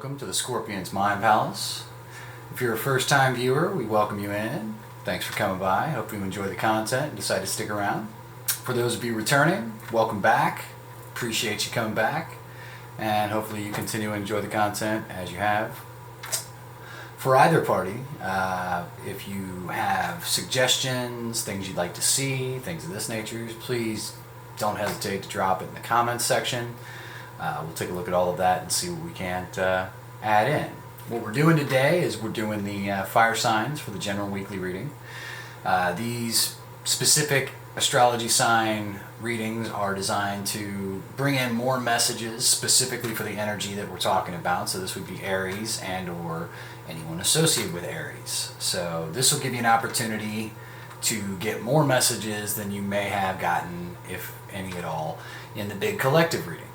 welcome to the Scorpion's Mind Palace. If you're a first-time viewer, we welcome you in. Thanks for coming by. Hope you enjoy the content and decide to stick around. For those of you returning, welcome back. Appreciate you coming back, and hopefully you continue to enjoy the content as you have. For either party, if you have suggestions, things you'd like to see, things of this nature, please don't hesitate to drop it in the comments section. We'll take a look at all of that and see what we can't add in. What we're doing today is we're doing the fire signs for the general weekly reading. These specific astrology sign readings are designed to bring in more messages specifically for the energy that we're talking about. So this would be Aries and or anyone associated with Aries. So this will give you an opportunity to get more messages than you may have gotten, if any at all, in the big collective reading.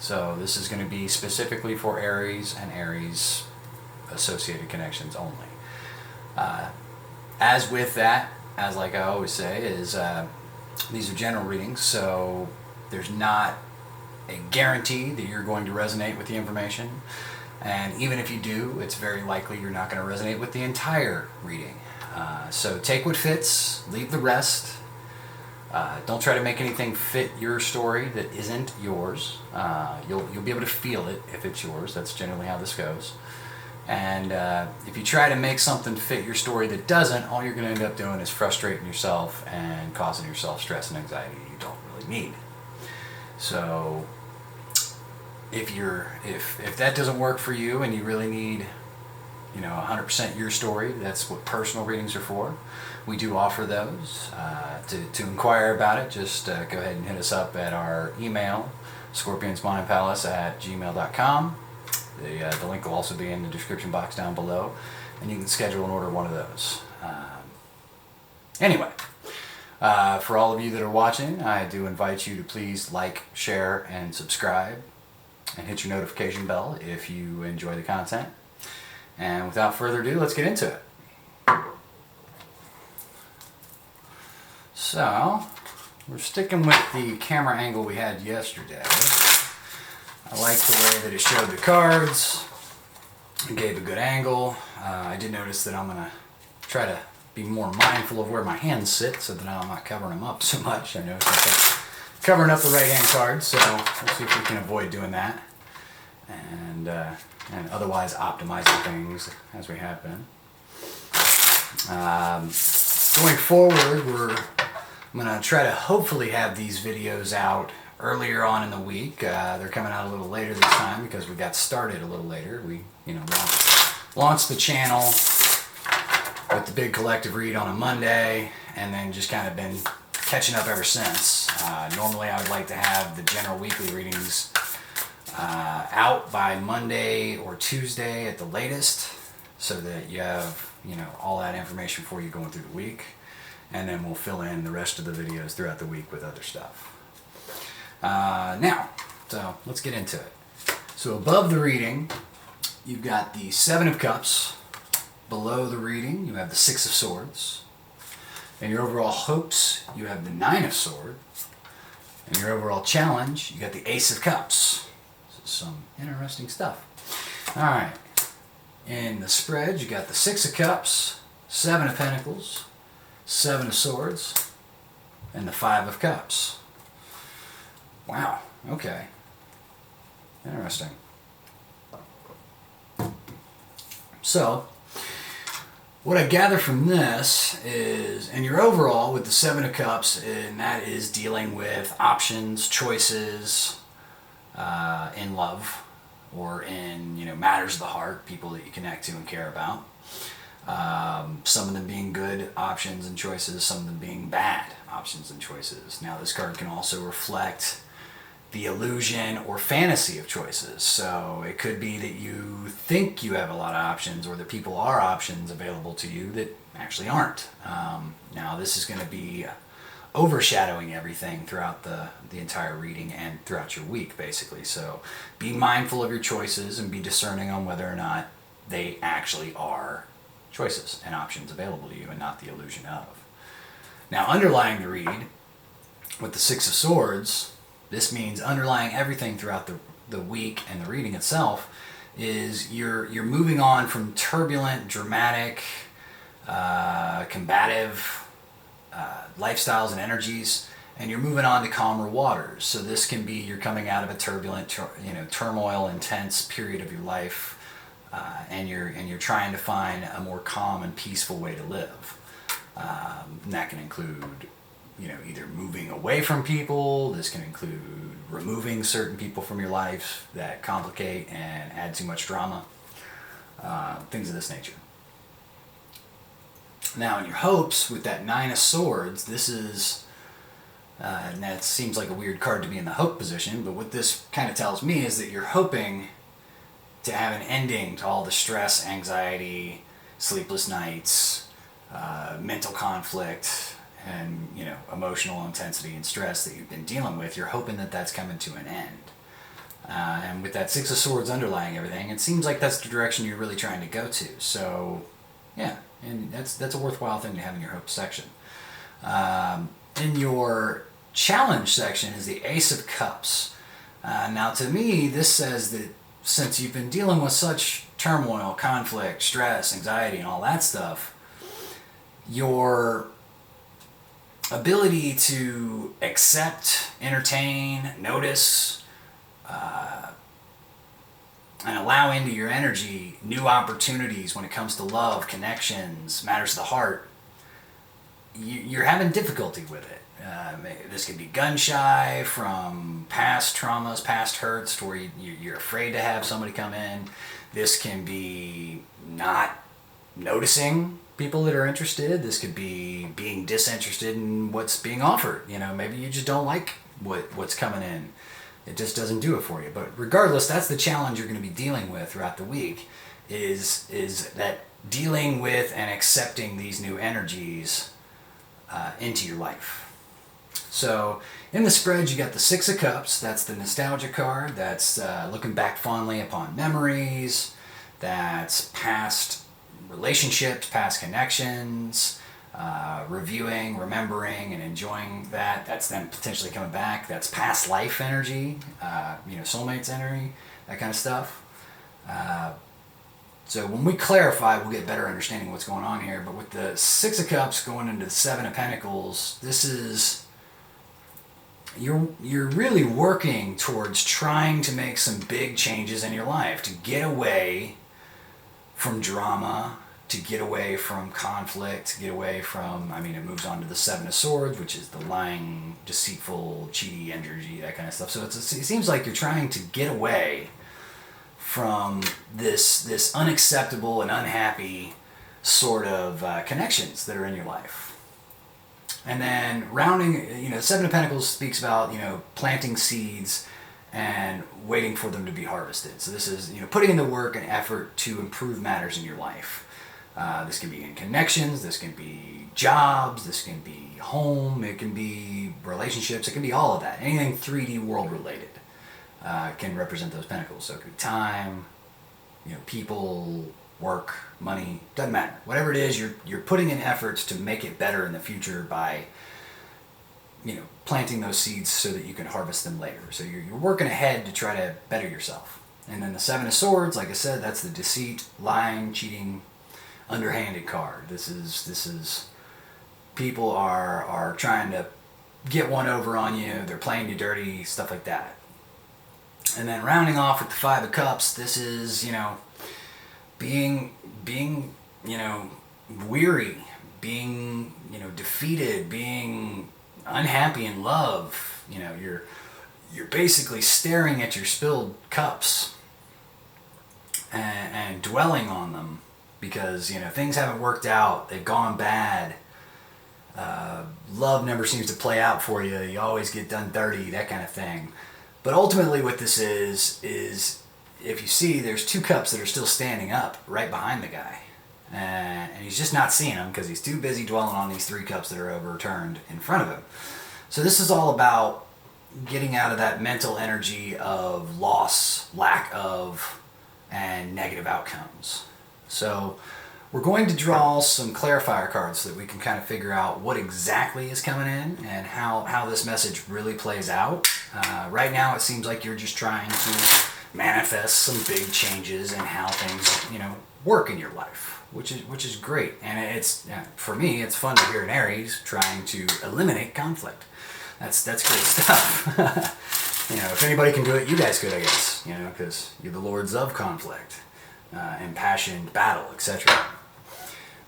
So this is going to be specifically for Aries and Aries associated connections only. As with that, as like I always say, is these are general readings, so there's not a guarantee that you're going to resonate with the information. And even if you do, it's very likely you're not going to resonate with the entire reading. So take what fits, leave the rest. Don't try to make anything fit your story that isn't yours. You'll be able to feel it if it's yours. That's generally how this goes. And if you try to make something fit your story that doesn't, all you're going to end up doing is frustrating yourself and causing yourself stress and anxiety you don't really need. So if that doesn't work for you and you really need 100% your story, that's what personal readings are for. We do offer those. To inquire about it, just go ahead and hit us up at our email, scorpionsmindpalace@gmail.com. The link will also be in the description box down below, and you can schedule and order one of those. Anyway, for all of you that are watching, I do invite you to please like, share, and subscribe, and hit your notification bell if you enjoy the content. And without further ado, let's get into it. So, we're sticking with the camera angle we had yesterday. I like the way that it showed the cards. It gave a good angle. I did notice that I'm going to try to be more mindful of where my hands sit so that I'm not covering them up so much. I noticed I'm covering up the right hand cards, so we'll see if we can avoid doing that. And otherwise optimizing things as we have been. Going forward, I'm going to try to hopefully have these videos out earlier on in the week. They're coming out a little later this time because we got started a little later. We launched the channel with the big collective read on a Monday, and then just kind of been catching up ever since. Normally I would like to have the general weekly readings out by Monday or Tuesday at the latest, so that you have all that information for you going through the week, and then we'll fill in the rest of the videos throughout the week with other stuff. So let's get into it. So above the reading, you've got the Seven of Cups. Below the reading, you have the Six of Swords. In your overall hopes, you have the Nine of Swords. In your overall challenge, you got the Ace of Cups. Some interesting stuff. Alright, in the spread you got the Six of Cups, Seven of Pentacles, Seven of Swords, and the Five of Cups. Wow, okay. Interesting. So, what I gather from this is, and your overall with the Seven of Cups, and that is dealing with options, choices, in love, or in matters of the heart, people that you connect to and care about. Some of them being good options and choices, some of them being bad options and choices. Now this card can also reflect the illusion or fantasy of choices. So it could be that you think you have a lot of options, or that people are options available to you that actually aren't. Now this is going to be overshadowing everything throughout the entire reading and throughout your week, basically. So be mindful of your choices and be discerning on whether or not they actually are choices and options available to you, and not the illusion of. Now, underlying the read with the Six of Swords, this means underlying everything throughout the week and the reading itself is you're moving on from turbulent, dramatic, combative lifestyles and energies, and you're moving on to calmer waters. So this can be you're coming out of a turbulent, turmoil, intense period of your life, and you're trying to find a more calm and peaceful way to live. And that can include, either moving away from people. This can include removing certain people from your life that complicate and add too much drama. Things of this nature. Now, in your hopes, with that Nine of Swords, this is, and that seems like a weird card to be in the hope position, but what this kind of tells me is that you're hoping to have an ending to all the stress, anxiety, sleepless nights, mental conflict, and emotional intensity and stress that you've been dealing with. You're hoping that that's coming to an end. And with that Six of Swords underlying everything, it seems like that's the direction you're really trying to go to. So, yeah, and that's a worthwhile thing to have in your hope section. In your challenge section is the Ace of Cups. Now, to me, this says that since you've been dealing with such turmoil, conflict, stress, anxiety, and all that stuff, your ability to accept, entertain, notice, and allow into your energy new opportunities when it comes to love, connections, matters of the heart, you're having difficulty with it. This could be gun shy from past traumas, past hurts, to where you're afraid to have somebody come in. This can be not noticing people that are interested. This could be being disinterested in what's being offered. Maybe you just don't like what's coming in. It just doesn't do it for you. But regardless, that's the challenge you're going to be dealing with throughout the week, is that dealing with and accepting these new energies into your life. So in the spread, you got the Six of Cups. That's the nostalgia card. That's looking back fondly upon memories. That's past relationships, past connections, reviewing, remembering, and enjoying that. That's them potentially coming back. That's past life energy, soulmates energy, that kind of stuff. So when we clarify, we'll get better understanding of what's going on here. But with the Six of Cups going into the Seven of Pentacles, this is, you're really working towards trying to make some big changes in your life, to get away from drama, to get away from conflict, to get away from, it moves on to the Seven of Swords, which is the lying, deceitful, cheaty energy, that kind of stuff. So it seems like you're trying to get away from this unacceptable and unhappy sort of connections that are in your life. And then rounding, Seven of Pentacles speaks about, planting seeds and waiting for them to be harvested. So this is, putting in the work and effort to improve matters in your life. This can be in connections, this can be jobs, this can be home, it can be relationships, it can be all of that. Anything 3D world related can represent those pentacles. So it could be time, people, work, money, doesn't matter. Whatever it is, you're putting in efforts to make it better in the future by planting those seeds so that you can harvest them later. So you're working ahead to try to better yourself. And then the Seven of Swords, like I said, that's the deceit, lying, cheating, underhanded card. This is people are trying to get one over on you. They're playing you dirty, stuff like that. And then rounding off with the Five of Cups, this is, being weary, being, defeated, being unhappy in love. You're basically staring at your spilled cups and dwelling on them because, things haven't worked out. They've gone bad. Love never seems to play out for you. You always get done dirty, that kind of thing. But ultimately what this is if you see, there's two cups that are still standing up right behind the guy. And he's just not seeing them because he's too busy dwelling on these three cups that are overturned in front of him. So this is all about getting out of that mental energy of loss, lack of, and negative outcomes. So we're going to draw some clarifier cards so that we can kind of figure out what exactly is coming in and how this message really plays out. Right now it seems like you're just trying to manifest some big changes in how things, work in your life, which is great. And for me, it's fun to hear an Aries trying to eliminate conflict. That's great stuff. If anybody can do it, you guys could, I guess. Because you're the lords of conflict, impassioned battle, etc.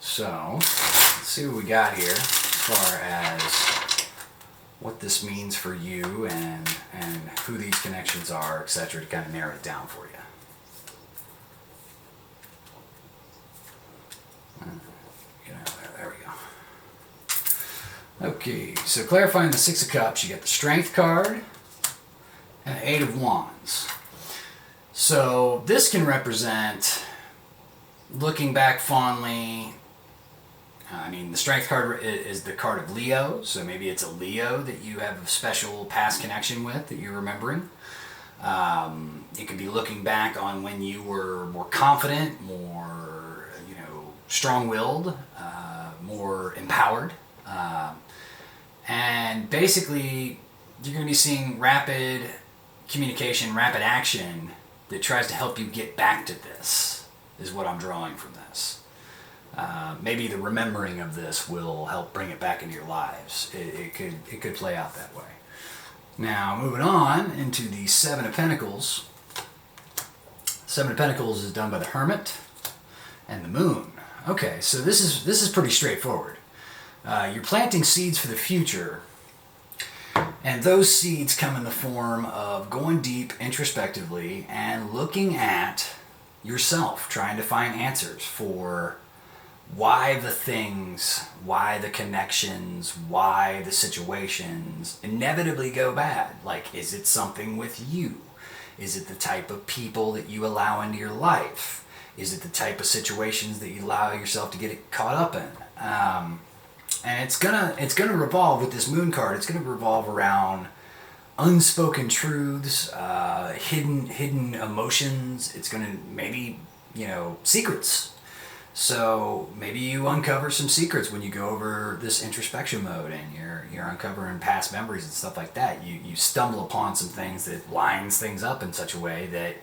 So let's see what we got here as far as what this means for you and who these connections are, etc., to kind of narrow it down for you. There we go. Okay, so clarifying the Six of Cups, you get the Strength card and the Eight of Wands. So this can represent looking back fondly. The Strength card is the card of Leo, so maybe it's a Leo that you have a special past connection with that you're remembering. It could be looking back on when you were more confident, more, strong-willed, more empowered. And basically, you're going to be seeing rapid communication, rapid action that tries to help you get back to this, is what I'm drawing from this. Maybe the remembering of this will help bring it back into your lives. It could play out that way. Now, moving on into the Seven of Pentacles. Seven of Pentacles is done by the Hermit and the Moon. Okay, so this is pretty straightforward. You're planting seeds for the future, and those seeds come in the form of going deep introspectively and looking at yourself, trying to find answers for why the things, why the connections, why the situations inevitably go bad. Like, is it something with you? Is it the type of people that you allow into your life? Is it the type of situations that you allow yourself to get caught up in? And it's gonna revolve with this Moon card. It's gonna revolve around unspoken truths, hidden emotions. It's gonna maybe secrets. So maybe you uncover some secrets when you go over this introspection mode, and you're uncovering past memories and stuff like that. You stumble upon some things that lines things up in such a way that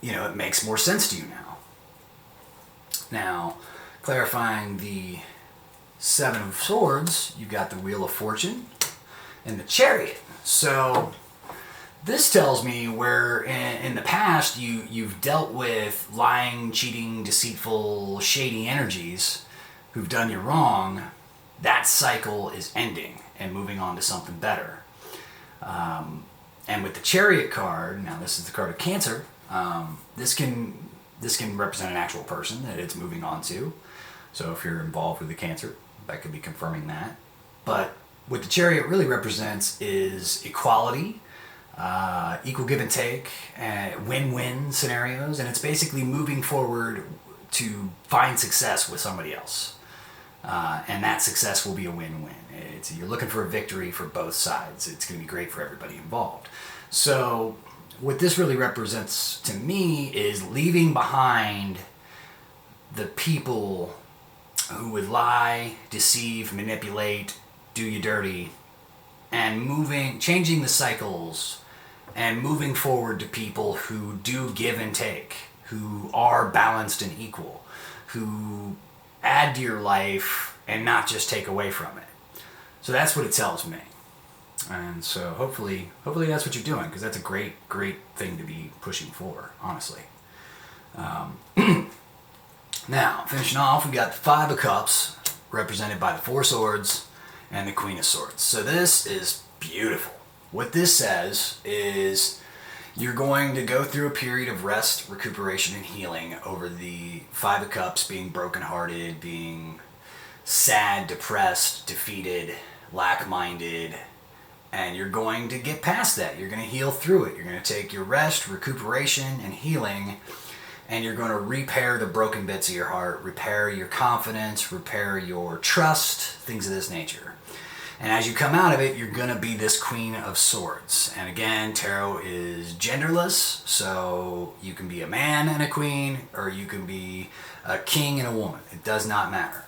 it makes more sense to you now. Now, clarifying the Seven of Swords, you've got the Wheel of Fortune and the Chariot. So this tells me where in the past you've dealt with lying, cheating, deceitful, shady energies who've done you wrong. That cycle is ending and moving on to something better. And with the Chariot card, now this is the card of Cancer. This can represent an actual person that it's moving on to. So if you're involved with the Cancer, that could be confirming that. But what the Chariot really represents is equality, equal give and take, win-win scenarios, and it's basically moving forward to find success with somebody else. And that success will be a win-win. You're looking for a victory for both sides. It's going to be great for everybody involved. So what this really represents to me is leaving behind the people who would lie, deceive, manipulate, do you dirty, and changing the cycles and moving forward to people who do give and take, who are balanced and equal, who add to your life and not just take away from it. So that's what it tells me. And so hopefully that's what you're doing, because that's a great thing to be pushing for, honestly. Now, finishing off, we got the Five of Cups, represented by the Four Swords and the Queen of Swords. So this is beautiful. What this says is you're going to go through a period of rest, recuperation, and healing over the Five of Cups, being brokenhearted, being sad, depressed, defeated, lack-minded, and you're going to get past that. You're going to heal through it. You're going to take your rest, recuperation, and healing, and you're going to repair the broken bits of your heart, repair your confidence, repair your trust, things of this nature. And as you come out of it, you're going to be this Queen of Swords. And again, tarot is genderless, so you can be a man and a queen, or you can be a king and a woman. It does not matter.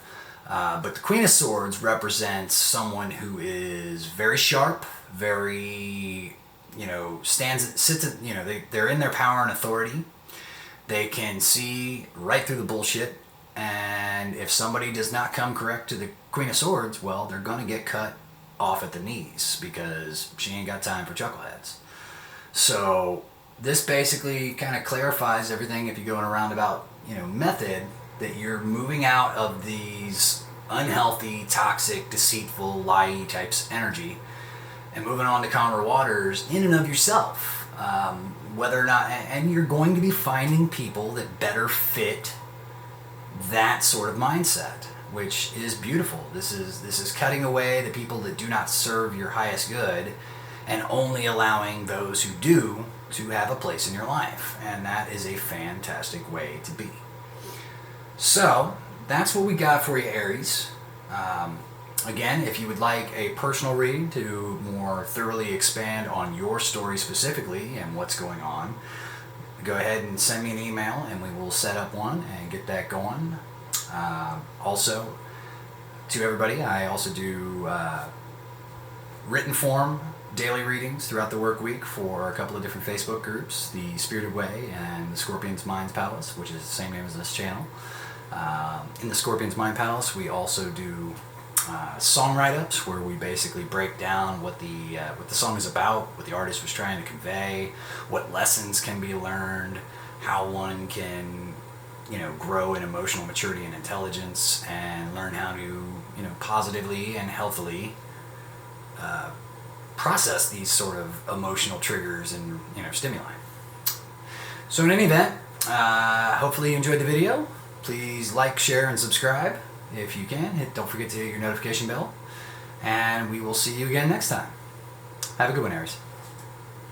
But the Queen of Swords represents someone who is very sharp, very they're in their power and authority. They can see right through the bullshit, and if somebody does not come correct to the Queen of Swords, well, they're gonna get cut off at the knees because she ain't got time for chuckleheads. So this basically kind of clarifies everything if you go in a roundabout, method, that you're moving out of these unhealthy, toxic, deceitful, lie types energy and moving on to calmer waters in and of yourself. Whether or not, and you're going to be finding people that better fit that sort of mindset, which is beautiful. This is cutting away the people that do not serve your highest good and only allowing those who do to have a place in your life. And that is a fantastic way to be. So that's what we got for you, Aries. Again, if you would like a personal reading to more thoroughly expand on your story specifically and what's going on, go ahead and send me an email and we will set up one and get that going. Also, to everybody, I also do written form daily readings throughout the work week for a couple of different Facebook groups, the Spirited Way and the Scorpion's Mind's Palace, which is the same name as this channel. In the Scorpion's Mind Palace, we also do song write-ups where we basically break down what the song is about, what the artist was trying to convey, what lessons can be learned, how one can grow in emotional maturity and intelligence, and learn how to positively and healthily process these sort of emotional triggers and stimuli. So in any event, hopefully you enjoyed the video. Please like, share, and subscribe if you can. Don't forget to hit your notification bell. And we will see you again next time. Have a good one, Aries.